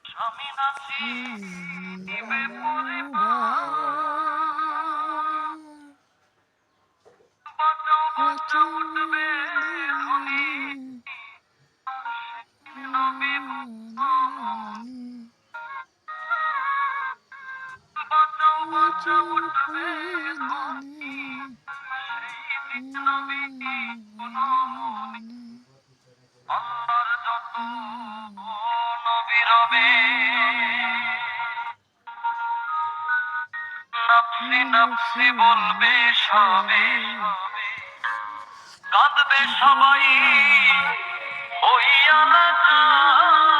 স্বামী নাচি নিবে পরিবার, বাঁচাও বাঁচাও উঠবে ধ্বনি, নবী বাঁচাও বাঁচাও উঠবে ধ্বনি, সেই নবী গুণগানে। আল্লাহর যত নবী রবে, নাফসি নাফসি বলবে সবে, কাঁদবে সবাই হইয়া লাচার।